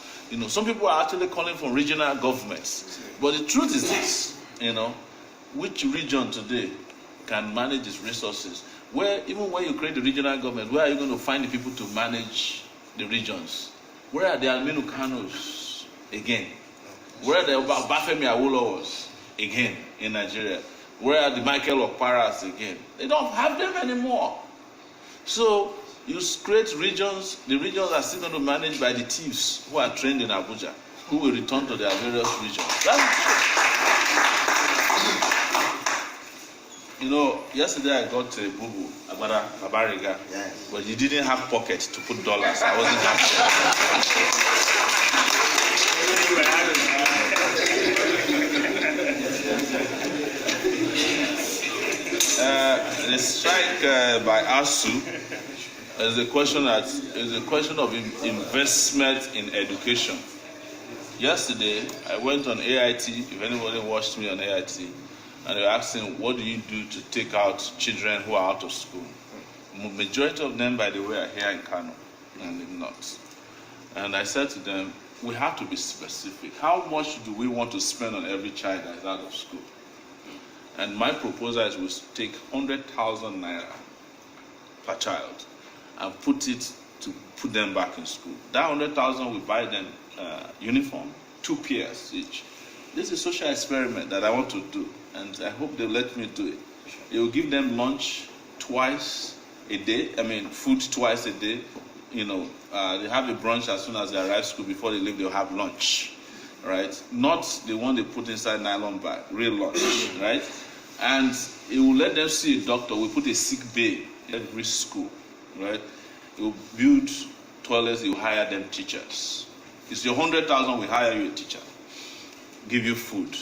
Some people are actually calling for regional governments. But the truth is this, which region today can manage its resources? Even when you create the regional government, where are you going to find the people to manage the regions? Where are the Aminu Kanos again? Where are the Bafemi Awolowos again in Nigeria? Where are the Michael Okparas again? They don't have them anymore. So you create regions, the regions are still going to be managed by the thieves who are trained in Abuja, who will return to their various regions. That's true. Yesterday I got a boo-boo, Babariga, yes. But he didn't have pockets to put dollars. I wasn't happy. The strike by ASU is a question of investment in education. Yesterday, I went on AIT, if anybody watched me on AIT, and they were asking, what do you do to take out children who are out of school? Majority of them, by the way, are here in Kano and in North. And I said to them, we have to be specific. How much do we want to spend on every child that is out of school? And my proposal is we take 100,000 naira per child and put them back in school. That 100,000 will buy them uniform, 2 pairs each. This is a social experiment that I want to do, and I hope they'll let me do it. It will give them lunch twice a day, food twice a day. They have a brunch as soon as they arrive school. Before they leave, they'll have lunch, right? Not the one they put inside nylon bag, real lunch, right? And it will let them see a doctor. We put a sick bay in every school, right? It will build toilets, it will hire them teachers. It's your 100,000, we hire you a teacher, give you food,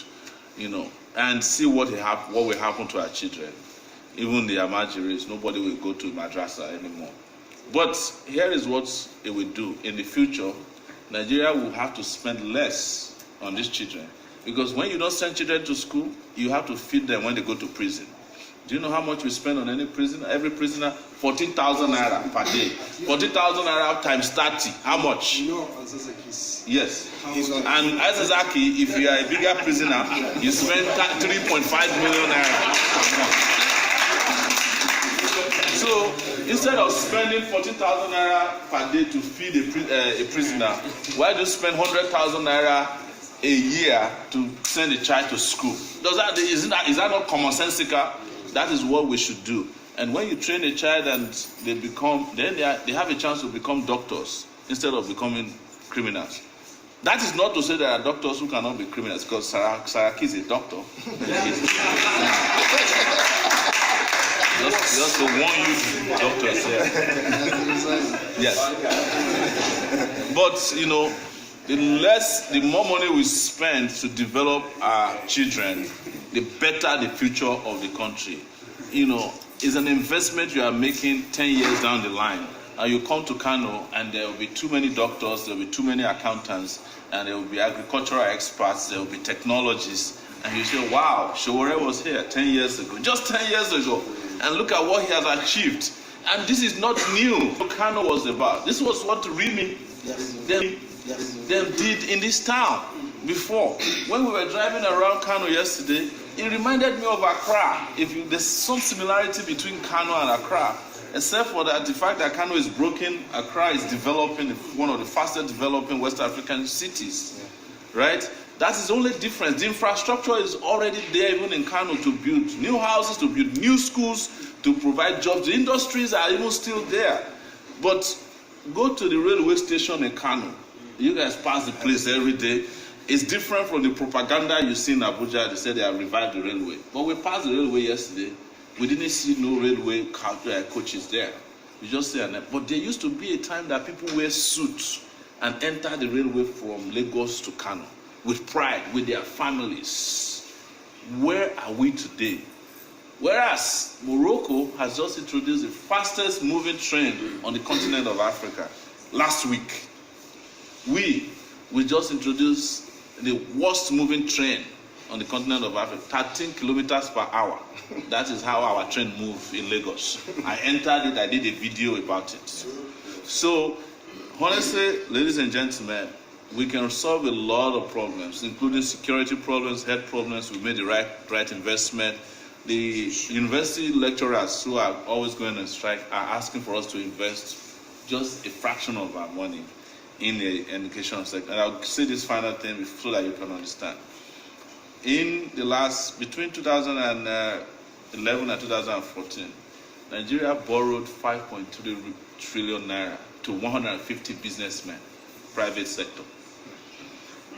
and see what will happen to our children. Even the Amajiris, nobody will go to madrasa anymore. But here is what it will do. In the future, Nigeria will have to spend less on these children. Because when you don't send children to school, you have to feed them when they go to prison. Do you know how much we spend on any prisoner? Every prisoner, 14,000 naira per day. 14,000 naira times 30. How much? Yes. And Azazaki, if you are a bigger prisoner, you spend 3.5 million naira per month. So instead of spending 14,000 naira per day to feed a prisoner, why do you spend 100,000 naira a year to send a child to school? Is that not commonsensical? That is what we should do. And when you train a child and they have a chance to become doctors instead of becoming criminals. That is not to say there are doctors who cannot be criminals, because Saraki is a doctor. Just Just to warn you, doctors. Yes. But, you know, the more money we spend to develop our children, the better the future of the country. You know, it's an investment you are making 10 years down the line. And you come to Kano and there will be too many doctors, there will be too many accountants, and there will be agricultural experts, there will be technologists. And you say, wow, Sowore was here 10 years ago, just 10 years ago. And look at what he has achieved. And this is not new. What Kano was about. This was what really them did in this town before. When we were driving around Kano yesterday, it reminded me of Accra. There's some similarity between Kano and Accra, except for that the fact that Kano is broken, Accra is developing, one of the fastest developing West African cities, right? That is the only difference. The infrastructure is already there, even in Kano, to build new houses, to build new schools, to provide jobs. The industries are even still there. But go to the railway station in Kano. You guys pass the place every day. It's different from the propaganda you see in Abuja. They say they have revived the railway. But we passed the railway yesterday. We didn't see no railway coaches there. We just see an. But there used to be a time that people wear suits and enter the railway from Lagos to Kano with pride, with their families. Where are we today? Whereas Morocco has just introduced the fastest moving train on the continent of Africa last week. We just introduced the worst moving train on the continent of Africa, 13 kilometers per hour. That is how our train moves in Lagos. I entered it, I did a video about it. So, honestly, ladies and gentlemen, we can solve a lot of problems, including security problems, health problems. We made the right investment. The university lecturers who are always going on strike are asking for us to invest just a fraction of our money in the education sector. And I'll say this final thing so that you can understand. In the between 2011 and 2014, Nigeria borrowed 5.3 trillion naira to 150 businessmen, private sector.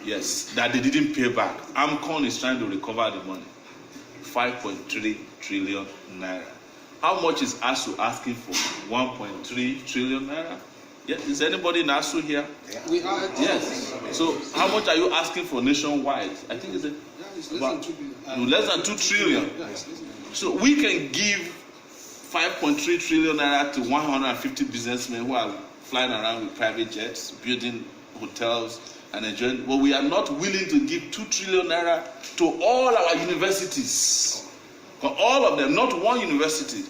Yes, that they didn't pay back. AMCON is trying to recover the money. 5.3 trillion naira. How much is ASU asking for? 1.3 trillion naira? Yeah, is anybody in ASU here? Yeah. We are. Yes. So how much are you asking for nationwide? I think it's less than 2 billion. Less than 2 trillion. So we can give 5.3 trillion naira to 150 businessmen who are flying around with private jets, building hotels, and enjoying. Well, we are not willing to give 2 trillion naira to all our universities. All of them, not one university.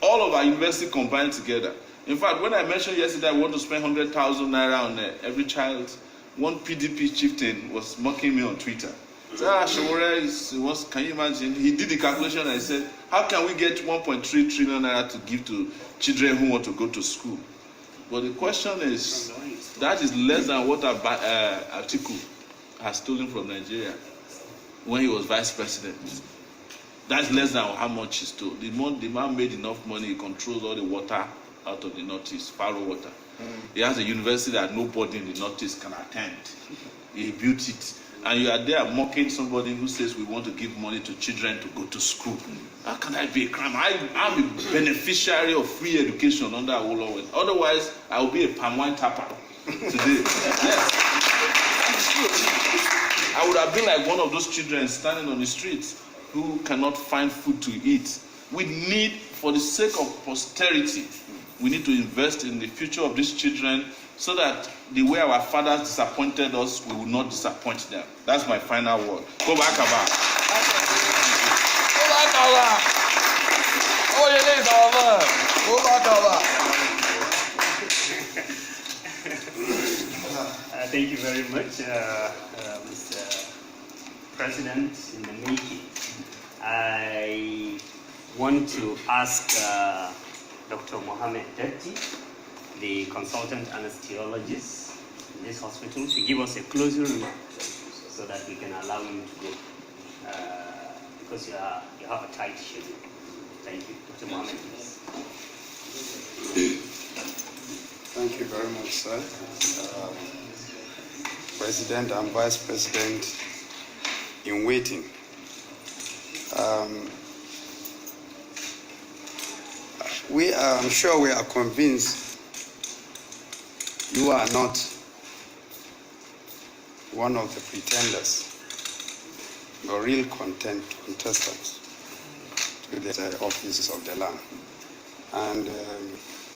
All of our universities combined together. In fact, when I mentioned yesterday I want to spend 100,000 naira on every child, one PDP chieftain was mocking me on Twitter. Sowore can you imagine? He did the calculation and he said, how can we get 1.3 trillion naira to give to children who want to go to school? But the question is, that is less than what Atiku has stolen from Nigeria when he was vice president. That's less than how much he stole. The man made enough money, he controls all the water out of the Northeast, Faro water. He has a university that nobody in the Northeast can attend. He built it. And you are there mocking somebody who says we want to give money to children to go to school. How can I be a crime? I'm a beneficiary of free education under Awolowo. Otherwise, I will be a palm wine tapper today. Yes. I would have been like one of those children standing on the streets who cannot find food to eat. We need, for the sake of posterity, we need to invest in the future of these children so that the way our fathers disappointed us, we will not disappoint them. That's my final word. Go back, Abba. Go back, Abba. Omoyele is our man. Go back, Abba. Thank you very much, Mr. President in the making. I want to ask Dr. Mohammed Detti, the consultant anesthesiologist in this hospital, to give us a closer look so that we can allow you to go, because you have a tight schedule. Thank you. Dr. Mohammed, please. Thank you very much, sir. President and Vice President in waiting. I'm sure we are convinced you are not one of the pretenders, the real contestants to the offices of the land. And